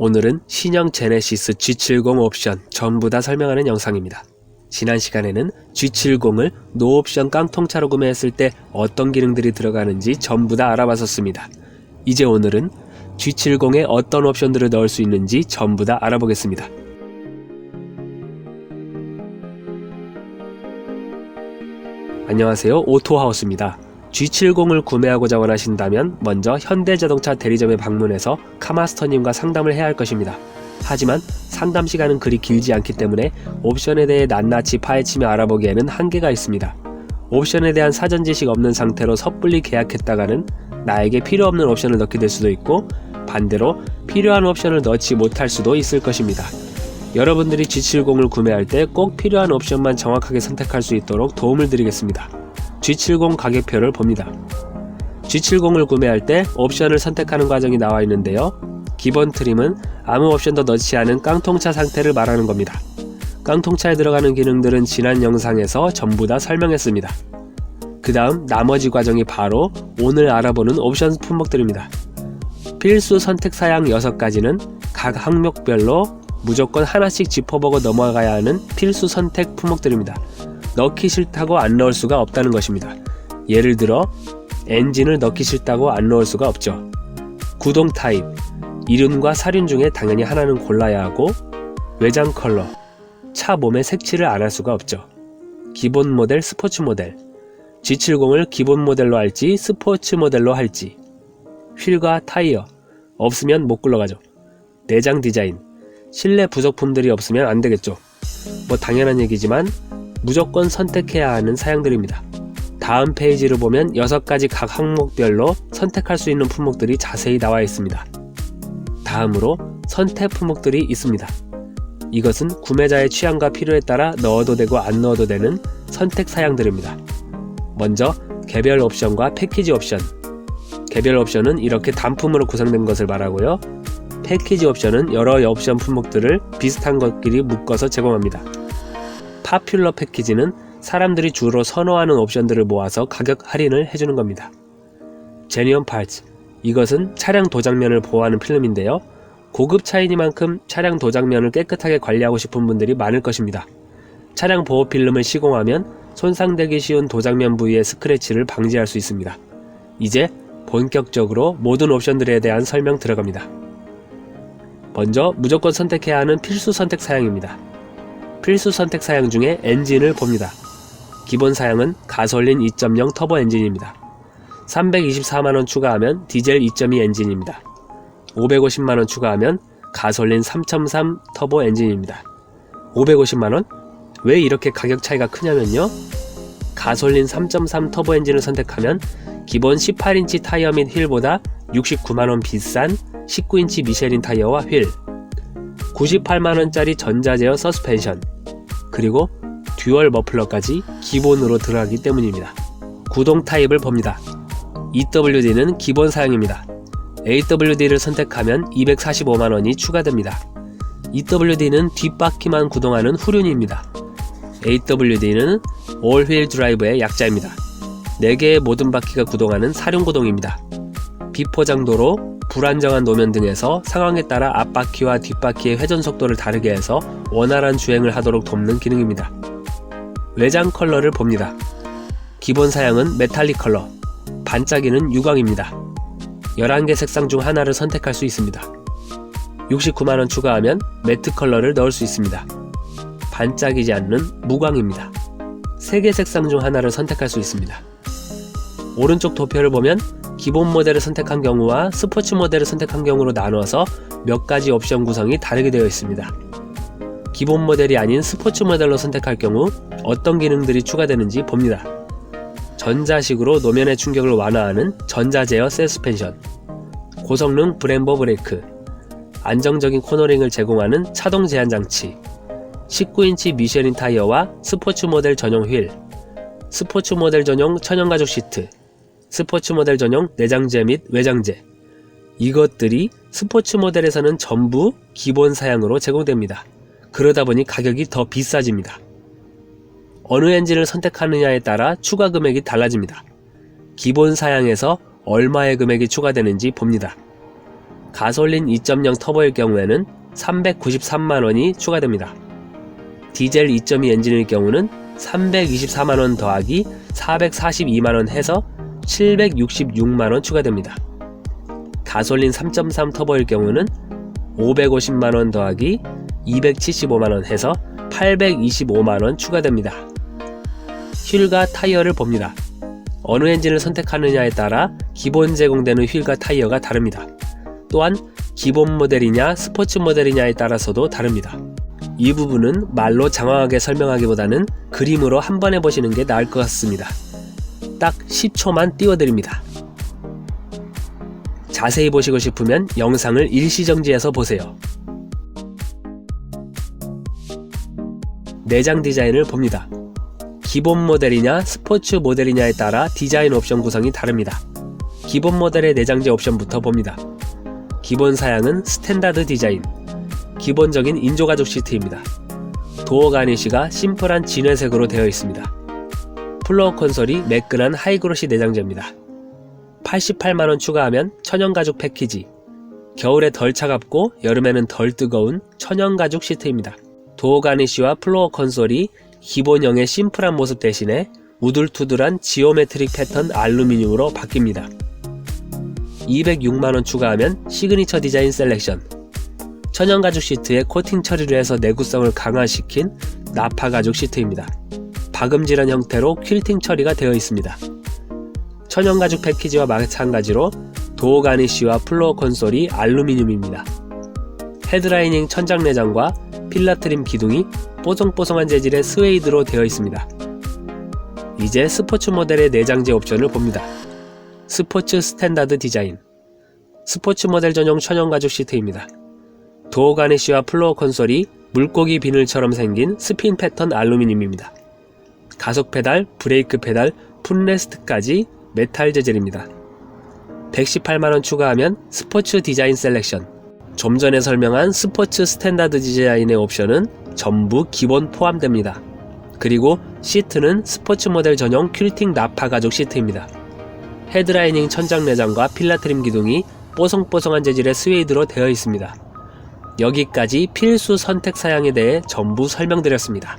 오늘은 신형 제네시스 G70 옵션 전부 다 설명하는 영상입니다. 지난 시간에는 G70을 노옵션 깡통차로 구매했을 때 어떤 기능들이 들어가는지 전부 다 알아봤었습니다. 이제 오늘은 G70에 어떤 옵션들을 넣을 수 있는지 전부 다 알아보겠습니다. 안녕하세요, 오토하우스입니다. G70을 구매하고자 원하신다면 먼저 현대자동차 대리점에 방문해서 카마스터님과 상담을 해야 할 것입니다. 하지만 상담 시간은 그리 길지 않기 때문에 옵션에 대해 낱낱이 파헤치며 알아보기에는 한계가 있습니다. 옵션에 대한 사전 지식 없는 상태로 섣불리 계약했다가는 나에게 필요 없는 옵션을 넣게 될 수도 있고, 반대로 필요한 옵션을 넣지 못할 수도 있을 것입니다. 여러분들이 G70을 구매할 때 꼭 필요한 옵션만 정확하게 선택할 수 있도록 도움을 드리겠습니다. G70 가격표를 봅니다. G70을 구매할 때 옵션을 선택하는 과정이 나와 있는데요. 기본 트림은 아무 옵션도 넣지 않은 깡통차 상태를 말하는 겁니다. 깡통차에 들어가는 기능들은 지난 영상에서 전부 다 설명했습니다. 그 다음 나머지 과정이 바로 오늘 알아보는 옵션 품목들입니다. 필수 선택 사양 6가지는 각 항목별로 무조건 하나씩 짚어보고 넘어가야 하는 필수 선택 품목들입니다. 넣기 싫다고 안 넣을 수가 없다는 것입니다. 예를 들어 엔진을 넣기 싫다고 안 넣을 수가 없죠. 구동 타입, 이륜과 사륜 중에 당연히 하나는 골라야 하고, 외장 컬러, 차 몸에 색칠을 안 할 수가 없죠. 기본 모델, 스포츠 모델, G70을 기본 모델로 할지 스포츠 모델로 할지, 휠과 타이어, 없으면 못 굴러가죠. 내장 디자인, 실내 부속품들이 없으면 안 되겠죠. 뭐 당연한 얘기지만 무조건 선택해야 하는 사양들입니다. 다음 페이지를 보면 6가지 각 항목별로 선택할 수 있는 품목들이 자세히 나와 있습니다. 다음으로 선택 품목들이 있습니다. 이것은 구매자의 취향과 필요에 따라 넣어도 되고 안 넣어도 되는 선택 사양들입니다. 먼저 개별 옵션과 패키지 옵션. 개별 옵션은 이렇게 단품으로 구성된 것을 말하고요. 패키지 옵션은 여러 옵션 품목들을 비슷한 것끼리 묶어서 제공합니다. 파퓰러 패키지는 사람들이 주로 선호하는 옵션들을 모아서 가격 할인을 해주는 겁니다. 제니언 파츠, 이것은 차량 도장면을 보호하는 필름인데요. 고급 차이니만큼 차량 도장면을 깨끗하게 관리하고 싶은 분들이 많을 것입니다. 차량 보호 필름을 시공하면 손상되기 쉬운 도장면 부위의 스크래치를 방지할 수 있습니다. 이제 본격적으로 모든 옵션들에 대한 설명 들어갑니다. 먼저 무조건 선택해야 하는 필수 선택 사양입니다. 필수 선택 사양 중에 엔진을 봅니다. 기본 사양은 가솔린 2.0 터보 엔진입니다. 324만원 추가하면 디젤 2.2 엔진입니다. 550만원 추가하면 가솔린 3.3 터보 엔진입니다. 550만원? 왜 이렇게 가격 차이가 크냐면요. 가솔린 3.3 터보 엔진을 선택하면 기본 18인치 타이어 및 휠보다 69만원 비싼 19인치 미쉐린 타이어와 휠, 98만원짜리 전자제어 서스펜션, 그리고 듀얼 머플러까지 기본으로 들어가기 때문입니다. 구동 타입을 봅니다. EWD는 기본 사양입니다. AWD를 선택하면 245만원이 추가됩니다. EWD는 뒷바퀴만 구동하는 후륜입니다. AWD는 올휠 드라이브의 약자입니다. 4개의 모든 바퀴가 구동하는 사륜 구동입니다. 비포장도로, 불안정한 노면 등에서 상황에 따라 앞바퀴와 뒷바퀴의 회전 속도를 다르게 해서 원활한 주행을 하도록 돕는 기능입니다. 외장 컬러를 봅니다. 기본 사양은 메탈릭 컬러, 반짝이는 유광입니다. 11개 색상 중 하나를 선택할 수 있습니다. 69만원 추가하면 매트 컬러를 넣을 수 있습니다. 반짝이지 않는 무광입니다. 3개 색상 중 하나를 선택할 수 있습니다. 오른쪽 도표를 보면 기본 모델을 선택한 경우와 스포츠 모델을 선택한 경우로 나누어서 몇 가지 옵션 구성이 다르게 되어 있습니다. 기본 모델이 아닌 스포츠 모델로 선택할 경우 어떤 기능들이 추가되는지 봅니다. 전자식으로 노면의 충격을 완화하는 전자제어 서스펜션, 고성능 브렘보 브레이크, 안정적인 코너링을 제공하는 차동 제한 장치, 19인치 미쉐린 타이어와 스포츠 모델 전용 휠, 스포츠 모델 전용 천연가죽 시트, 스포츠 모델 전용 내장재 및 외장재, 이것들이 스포츠 모델에서는 전부 기본 사양으로 제공됩니다. 그러다 보니 가격이 더 비싸집니다. 어느 엔진을 선택하느냐에 따라 추가 금액이 달라집니다. 기본 사양에서 얼마의 금액이 추가되는지 봅니다. 가솔린 2.0 터보일 경우에는 393만원이 추가됩니다. 디젤 2.2 엔진일 경우는 324만원 더하기 442만원 해서 766만원 추가됩니다. 가솔린 3.3 터보일 경우는 550만원 더하기 275만원 해서 825만원 추가됩니다. 휠과 타이어를 봅니다. 어느 엔진을 선택하느냐에 따라 기본 제공되는 휠과 타이어가 다릅니다. 또한 기본 모델이냐 스포츠 모델이냐에 따라서도 다릅니다. 이 부분은 말로 장황하게 설명하기보다는 그림으로 한번 해보시는 게 나을 것 같습니다. 딱 10초만 띄워드립니다. 자세히 보시고 싶으면 영상을 일시정지해서 보세요. 내장 디자인을 봅니다. 기본 모델이냐 스포츠 모델이냐에 따라 디자인 옵션 구성이 다릅니다. 기본 모델의 내장재 옵션부터 봅니다. 기본 사양은 스탠다드 디자인, 기본적인 인조가죽 시트입니다. 도어 가니쉬가 심플한 진회색으로 되어 있습니다. 플로어 콘솔이 매끈한 하이그로시 내장재입니다. 88만원 추가하면 천연가죽 패키지, 겨울에 덜 차갑고 여름에는 덜 뜨거운 천연가죽 시트입니다. 도어 가니쉬와 플로어 콘솔이 기본형의 심플한 모습 대신에 우둘투둘한 지오메트릭 패턴 알루미늄으로 바뀝니다. 206만원 추가하면 시그니처 디자인 셀렉션, 천연가죽 시트에 코팅 처리를 해서 내구성을 강화시킨 나파가죽 시트입니다. 박음질한 형태로 퀼팅 처리가 되어 있습니다. 천연가죽 패키지와 마찬가지로 도어 가니쉬와 플로어 콘솔이 알루미늄입니다. 헤드라이닝 천장 내장과 필라 트림 기둥이 뽀송뽀송한 재질의 스웨이드로 되어 있습니다. 이제 스포츠 모델의 내장재 옵션을 봅니다. 스포츠 스탠다드 디자인, 스포츠 모델 전용 천연가죽 시트입니다. 도어 가니쉬와 플로어 콘솔이 물고기 비늘처럼 생긴 스핀 패턴 알루미늄입니다. 가속 페달, 브레이크 페달, 풋레스트까지 메탈 재질입니다. 118만원 추가하면 스포츠 디자인 셀렉션, 좀 전에 설명한 스포츠 스탠다드 디자인의 옵션은 전부 기본 포함됩니다. 그리고 시트는 스포츠 모델 전용 퀼팅 나파 가죽 시트입니다. 헤드라이닝 천장 내장과 필라 트림 기둥이 뽀송뽀송한 재질의 스웨이드로 되어 있습니다. 여기까지 필수 선택 사양에 대해 전부 설명드렸습니다.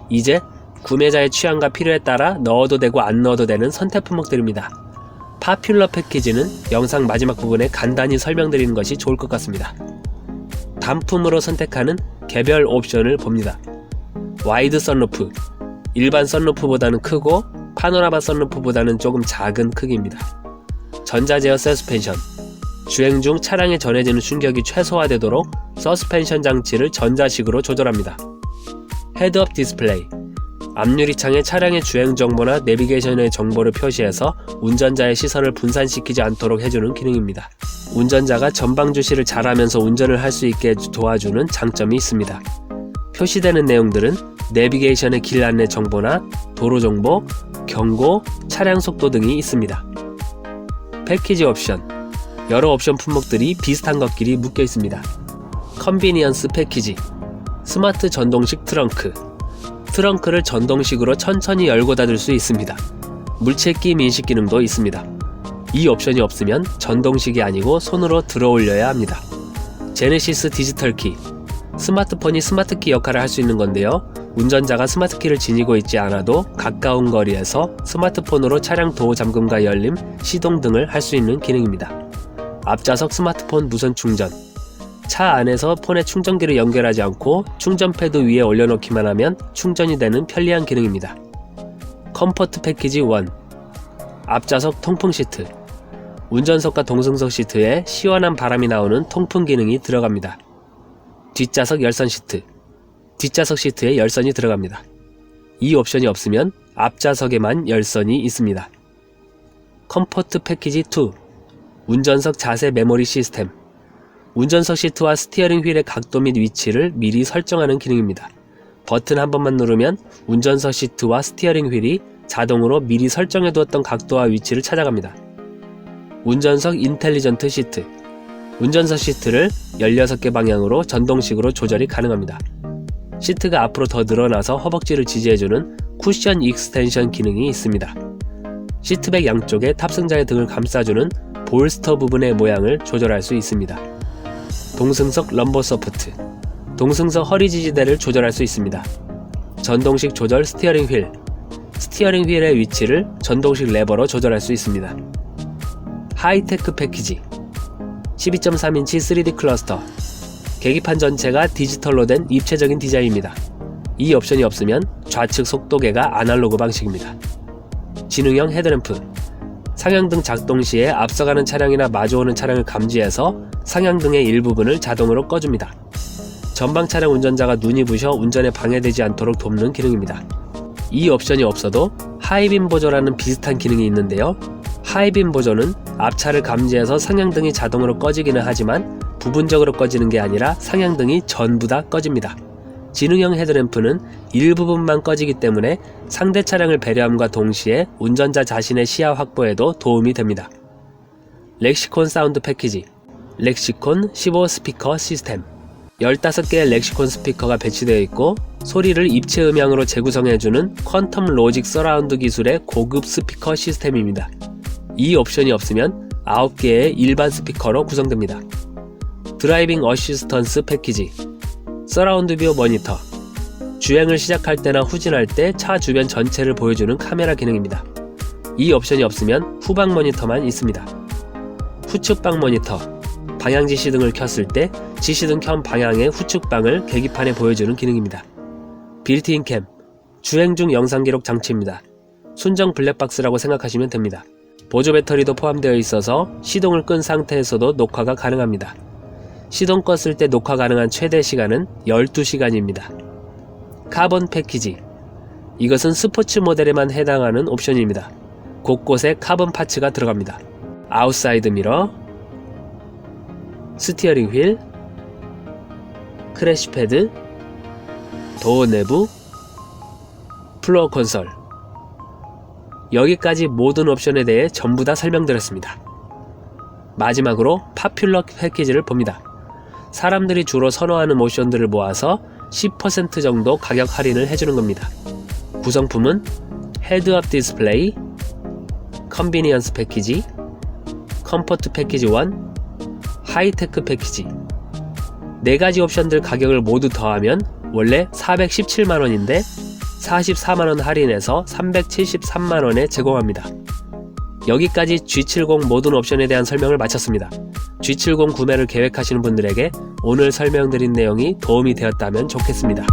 이제 구매자의 취향과 필요에 따라 넣어도 되고 안 넣어도 되는 선택 품목들입니다. 파퓰러 패키지는 영상 마지막 부분에 간단히 설명드리는 것이 좋을 것 같습니다. 단품으로 선택하는 개별 옵션을 봅니다. 와이드 선루프, 일반 선루프보다는 크고 파노라마 선루프보다는 조금 작은 크기입니다. 전자제어 서스펜션, 주행 중 차량에 전해지는 충격이 최소화되도록 서스펜션 장치를 전자식으로 조절합니다. 헤드업 디스플레이, 앞유리창에 차량의 주행 정보나 내비게이션의 정보를 표시해서 운전자의 시선을 분산시키지 않도록 해주는 기능입니다. 운전자가 전방 주시를 잘하면서 운전을 할 수 있게 도와주는 장점이 있습니다. 표시되는 내용들은 내비게이션의 길 안내 정보나 도로 정보, 경고, 차량 속도 등이 있습니다. 패키지 옵션, 여러 옵션 품목들이 비슷한 것끼리 묶여 있습니다. 컨비니언스 패키지, 스마트 전동식 트렁크, 트렁크를 전동식으로 천천히 열고 닫을 수 있습니다. 물체끼 인식 기능도 있습니다. 이 옵션이 없으면 전동식이 아니고 손으로 들어 올려야 합니다. 제네시스 디지털 키, 스마트폰이 스마트키 역할을 할 수 있는 건데요. 운전자가 스마트키를 지니고 있지 않아도 가까운 거리에서 스마트폰으로 차량 도어 잠금과 열림, 시동 등을 할 수 있는 기능입니다. 앞좌석 스마트폰 무선 충전, 차 안에서 폰에 충전기를 연결하지 않고 충전 패드 위에 올려놓기만 하면 충전이 되는 편리한 기능입니다. 컴포트 패키지 1, 앞좌석 통풍 시트, 운전석과 동승석 시트에 시원한 바람이 나오는 통풍 기능이 들어갑니다. 뒷좌석 열선 시트, 뒷좌석 시트에 열선이 들어갑니다. 이 옵션이 없으면 앞좌석에만 열선이 있습니다. 컴포트 패키지 2, 운전석 자세 메모리 시스템, 운전석 시트와 스티어링 휠의 각도 및 위치를 미리 설정하는 기능입니다. 버튼 한 번만 누르면 운전석 시트와 스티어링 휠이 자동으로 미리 설정해두었던 각도와 위치를 찾아갑니다. 운전석 인텔리전트 시트, 운전석 시트를 16개 방향으로 전동식으로 조절이 가능합니다. 시트가 앞으로 더 늘어나서 허벅지를 지지해주는 쿠션 익스텐션 기능이 있습니다. 시트백 양쪽에 탑승자의 등을 감싸주는 볼스터 부분의 모양을 조절할 수 있습니다. 동승석 럼버 서포트, 동승석 허리 지지대를 조절할 수 있습니다. 전동식 조절 스티어링 휠, 스티어링 휠의 위치를 전동식 레버로 조절할 수 있습니다. 하이테크 패키지, 12.3인치 3D 클러스터, 계기판 전체가 디지털로 된 입체적인 디자인입니다. 이 옵션이 없으면 좌측 속도계가 아날로그 방식입니다. 지능형 헤드램프, 상향등 작동 시에 앞서가는 차량이나 마주오는 차량을 감지해서 상향등의 일부분을 자동으로 꺼줍니다. 전방 차량 운전자가 눈이 부셔 운전에 방해되지 않도록 돕는 기능입니다. 이 옵션이 없어도 하이빔 보조라는 비슷한 기능이 있는데요. 하이빔 보조는 앞차를 감지해서 상향등이 자동으로 꺼지기는 하지만 부분적으로 꺼지는 게 아니라 상향등이 전부 다 꺼집니다. 지능형 헤드램프는 일부분만 꺼지기 때문에 상대 차량을 배려함과 동시에 운전자 자신의 시야 확보에도 도움이 됩니다. 렉시콘 사운드 패키지, 렉시콘 15 스피커 시스템, 15개의 렉시콘 스피커가 배치되어 있고 소리를 입체 음향으로 재구성해주는 퀀텀 로직 서라운드 기술의 고급 스피커 시스템입니다. 이 옵션이 없으면 9개의 일반 스피커로 구성됩니다. 드라이빙 어시스턴스 패키지, 서라운드 뷰 모니터, 주행을 시작할 때나 후진할 때 차 주변 전체를 보여주는 카메라 기능입니다. 이 옵션이 없으면 후방 모니터만 있습니다. 후측방 모니터, 방향 지시등을 켰을 때 지시등 켠 방향의 후측방을 계기판에 보여주는 기능입니다. 빌트인 캠, 주행 중 영상 기록 장치입니다. 순정 블랙박스라고 생각하시면 됩니다. 보조 배터리도 포함되어 있어서 시동을 끈 상태에서도 녹화가 가능합니다. 시동 껐을 때 녹화 가능한 최대 시간은 12시간입니다. 카본 패키지, 이것은 스포츠 모델에만 해당하는 옵션입니다. 곳곳에 카본 파츠가 들어갑니다. 아웃사이드 미러, 스티어링 휠, 크래시 패드, 도어 내부, 플로어 콘솔, 여기까지 모든 옵션에 대해 전부 다 설명드렸습니다. 마지막으로 파퓰러 패키지를 봅니다. 사람들이 주로 선호하는 옵션들을 모아서 10% 정도 가격 할인을 해주는 겁니다. 구성품은 헤드업 디스플레이, 컨비니언스 패키지, 컴포트 패키지 1, 하이테크 패키지, 4가지 옵션들 가격을 모두 더하면 원래 417만원인데 44만원 할인해서 373만원에 제공합니다. 여기까지 G70 모든 옵션에 대한 설명을 마쳤습니다. G70 구매를 계획하시는 분들에게 오늘 설명드린 내용이 도움이 되었다면 좋겠습니다.